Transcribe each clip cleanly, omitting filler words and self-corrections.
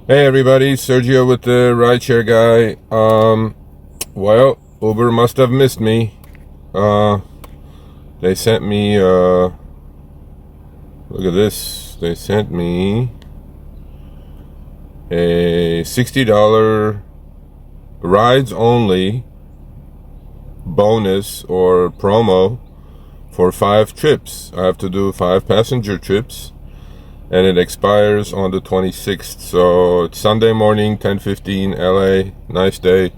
Hey everybody, Sergio with the Rideshare Guy. Well, Uber must have missed me. They sent me, look at this. They sent me a $60 rides only bonus or promo for 5 trips. I have to do 5 passenger trips. And it expires on the 26th. So it's Sunday morning, 10:15, LA. Nice day.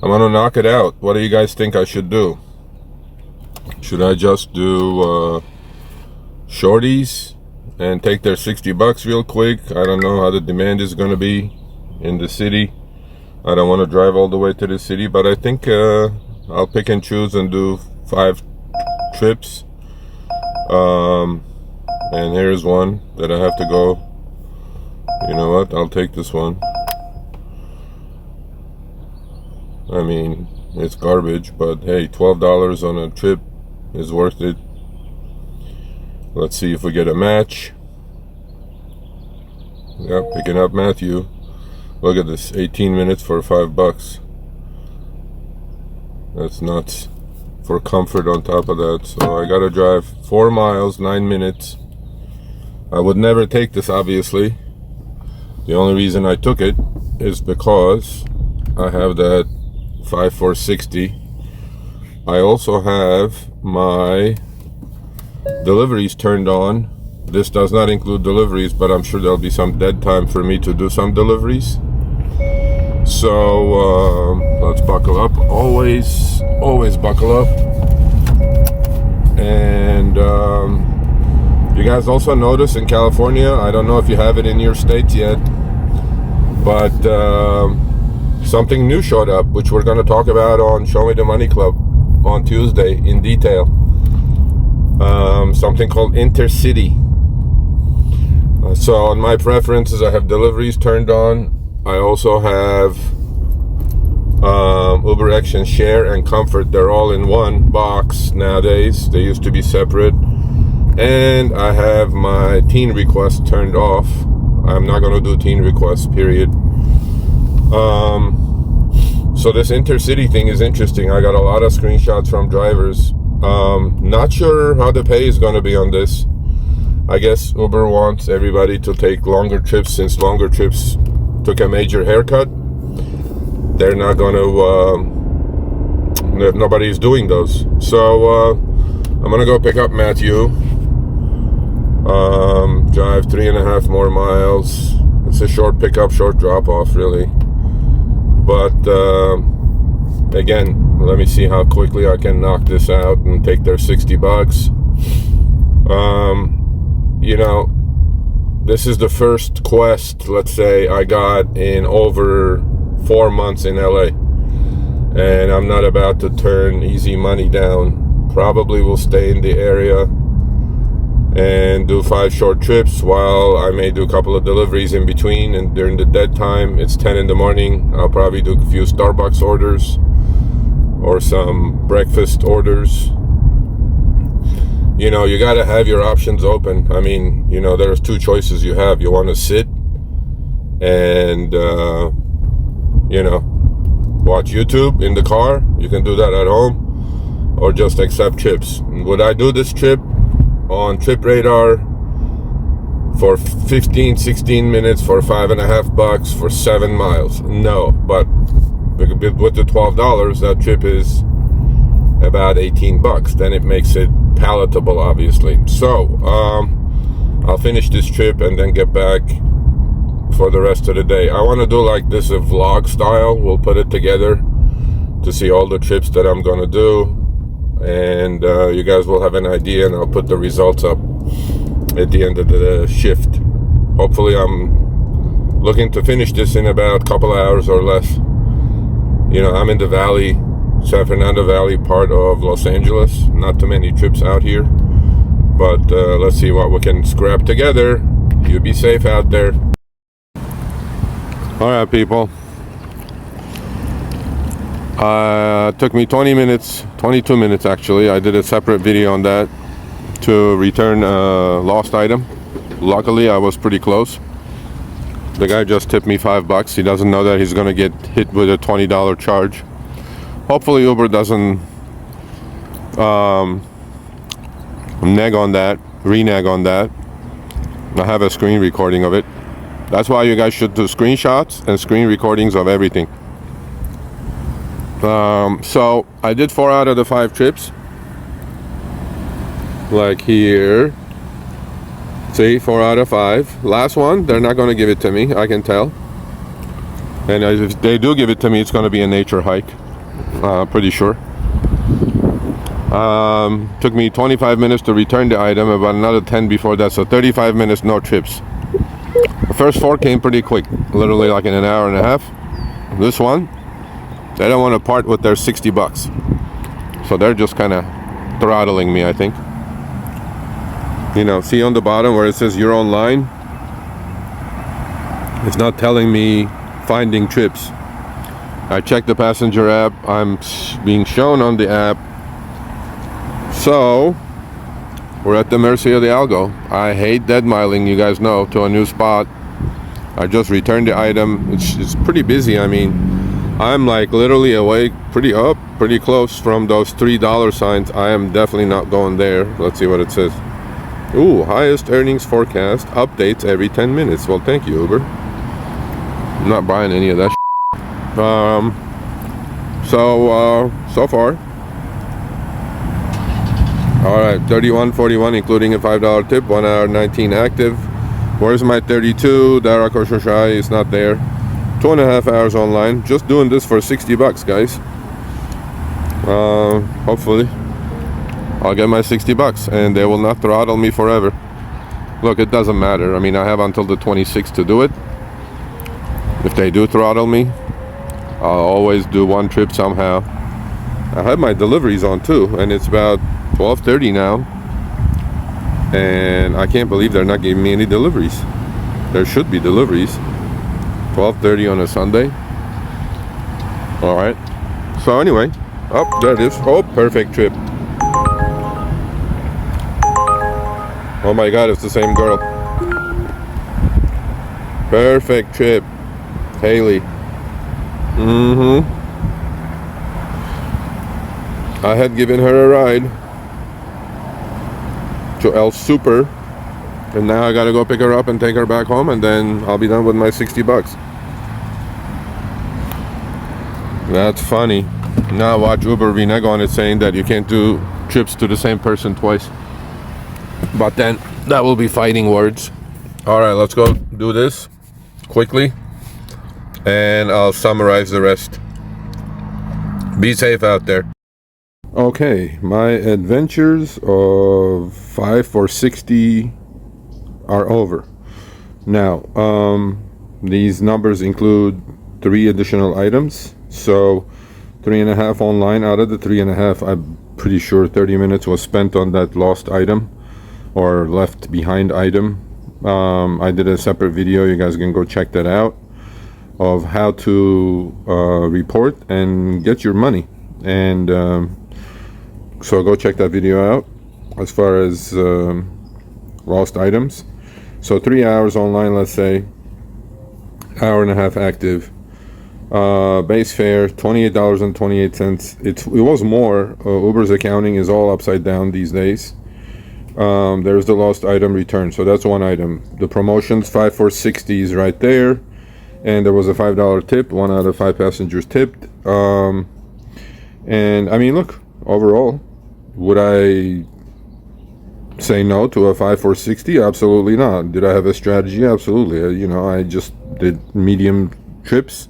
I'm gonna knock it out. What do you guys think I should do? Should I just do shorties and take their $60 real quick? I don't know how the demand is gonna be in the city. I don't want to drive all the way to the city, but I think I'll pick and choose and do 5 trips. And here's one that I have to go. You know what? I'll take this one. I mean, it's garbage, but hey, $12 on a trip is worth it. Let's see if we get a match. Yep, picking up Matthew. Look at this, 18 minutes for $5. That's nuts. For comfort on top of that. So I gotta drive 4 miles, 9 minutes. I would never take this, obviously. The only reason I took it is because I have that 5460. I also have my deliveries turned on. This does not include deliveries, but I'm sure there'll be some dead time for me to do some deliveries. So let's buckle up. Always buckle up. And you guys also notice in California, I don't know if you have it in your states yet, but something new showed up, which we're going to talk about on Show Me the Money Club on Tuesday in detail. Something called Intercity. So on my preferences, I have deliveries turned on. I also have Uber Action Share and Comfort. They're all in one box nowadays. They used to be separate. And I have my teen request turned off. I'm not going to do teen requests, period. So this Intercity thing is interesting. I got a lot of screenshots from drivers. Not sure how the pay is going to be on this. I guess Uber wants everybody to take longer trips, since longer trips took a major haircut. They're not going to, nobody's doing those. So I'm going to go pick up Matthew. Drive 3.5 more miles. It's a short pickup, short drop off, really. But again, let me see how quickly I can knock this out and take their $60. You know, this is the first quest, let's say, I got in over 4 months in LA, and I'm not about to turn easy money down. Probably will stay in the area and do 5 short trips, while I may do a couple of deliveries in between. And during the dead time, it's 10 in the morning, I'll probably do a few Starbucks orders or some breakfast orders. You know, you gotta have your options open. I mean, you know, there's 2 choices you have. You want to sit and you know, watch YouTube in the car. You can do that at home, or just accept trips. Would I do this trip on Trip Radar for 15-16 minutes for $5.50 for 7 miles? No. But with the $12, that trip is about $18. Then it makes it palatable, obviously. So I'll finish this trip and then get back for the rest of the day. I want to do like this, a vlog style. We'll put it together to see all the trips that I'm gonna do, and you guys will have an idea, and I'll put the results up at the end of the shift. Hopefully I'm looking to finish this in about a couple of hours or less. You know, I'm in the valley, San Fernando Valley part of Los Angeles. Not too many trips out here, but let's see what we can scrap together. You be safe out there. All right, people. Took me 20 minutes, 22 minutes actually. I did a separate video on that to return a lost item. Luckily, I was pretty close. The guy just tipped me $5. He doesn't know that he's gonna get hit with a $20 charge. Hopefully Uber doesn't renege on that. I have a screen recording of it. That's why you guys should do screenshots and screen recordings of everything. So I did 4 out of the 5 trips. Like here. See, 4 out of 5. Last one, they're not going to give it to me, I can tell. And if they do give it to me, it's going to be a nature hike. Pretty sure. Took me 25 minutes to return the item, about another 10 before that, so 35 minutes, no trips. The first 4 came pretty quick, literally like in an hour and a half. This one, they don't want to part with their $60. So they're just kind of throttling me, I think. You know, see on the bottom where it says you're online? It's not telling me finding trips. I checked the passenger app. I'm being shown on the app. So, we're at the mercy of the algo. I hate dead miling, you guys know, to a new spot. I just returned the item. It's pretty busy. I mean, I'm like literally awake, pretty close from those $3 signs. I am definitely not going there. Let's see what it says. Ooh, highest earnings forecast updates every 10 minutes. Well, thank you, Uber. I'm not buying any of that shit. So far. Alright, 31.41 including a $5 tip, 1 hour 19 active. Where's my 32? Dara Koshashai is not there. 2.5 hours online. Just doing this for $60, guys. Hopefully I'll get my $60 and they will not throttle me forever. Look, it doesn't matter. I mean, I have until the 26th to do it. If they do throttle me, I'll always do one trip somehow. I have my deliveries on too, and it's about 12:30 now, and I can't believe they're not giving me any deliveries. There should be deliveries. 12:30 on a Sunday. All right. So anyway, oh, there it is. Oh, perfect trip. Oh my God, it's the same girl. Perfect trip, Haley. I had given her a ride to El Super, and now I gotta go pick her up and take her back home, and then I'll be done with my $60. That's funny. Now watch Uber renege on it, saying that you can't do trips to the same person twice. But then that will be fighting words. All right, let's go do this quickly, and I'll summarize the rest. Be safe out there. Okay, my adventures of 5 for $60 are over. Now, these numbers include 3 additional items. So 3.5 online. Out of the 3.5, I'm pretty sure 30 minutes was spent on that lost item or left behind item. I did a separate video, you guys can go check that out, of how to report and get your money. And so go check that video out as far as lost items. So 3 hours online, let's say, hour and a half active. Base fare $28.28. It was more. Uber's accounting is all upside down these days. There's the lost item return, so that's one item. The promotions, 5 for $60 right there, and there was a $5 tip. 1 out of 5 passengers tipped. And I mean, look, overall, would I say no to a 5 for $60? Absolutely not. Did I have a strategy? Absolutely. You know, I just did medium trips.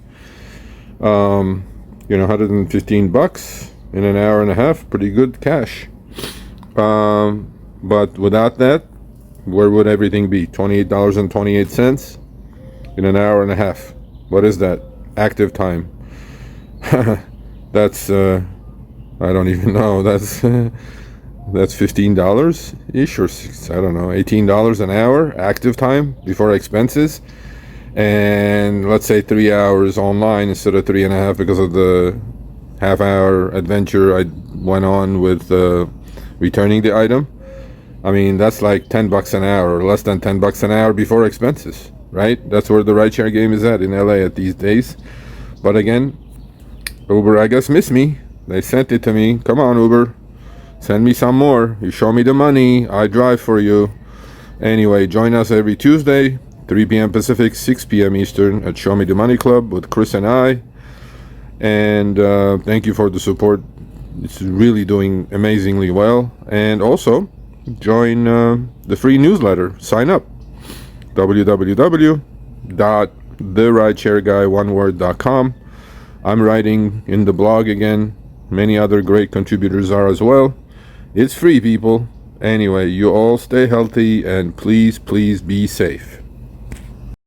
You know, $115 in an hour and a half, pretty good cash. But without that, where would everything be? $28.28 in an hour and a half. What is that? Active time. That's I don't even know. That's $15 ish, or I don't know, $18 an hour active time before expenses. And let's say 3 hours online instead of 3.5 because of the half-hour adventure I went on with returning the item. I mean, that's like $10 an hour, or less than $10 an hour before expenses, right? That's where the rideshare game is at in LA at these days. But again, Uber, I guess, missed me. They sent it to me. Come on, Uber, send me some more. You show me the money, I drive for you. Anyway, join us every Tuesday, 3 p.m. Pacific, 6 p.m. Eastern at Show Me the Money Club with Chris and I. And thank you for the support. It's really doing amazingly well. And also, join the free newsletter. Sign up. www.therideshareguy1word.com. I'm writing in the blog again. Many other great contributors are as well. It's free, people. Anyway, you all stay healthy and please be safe.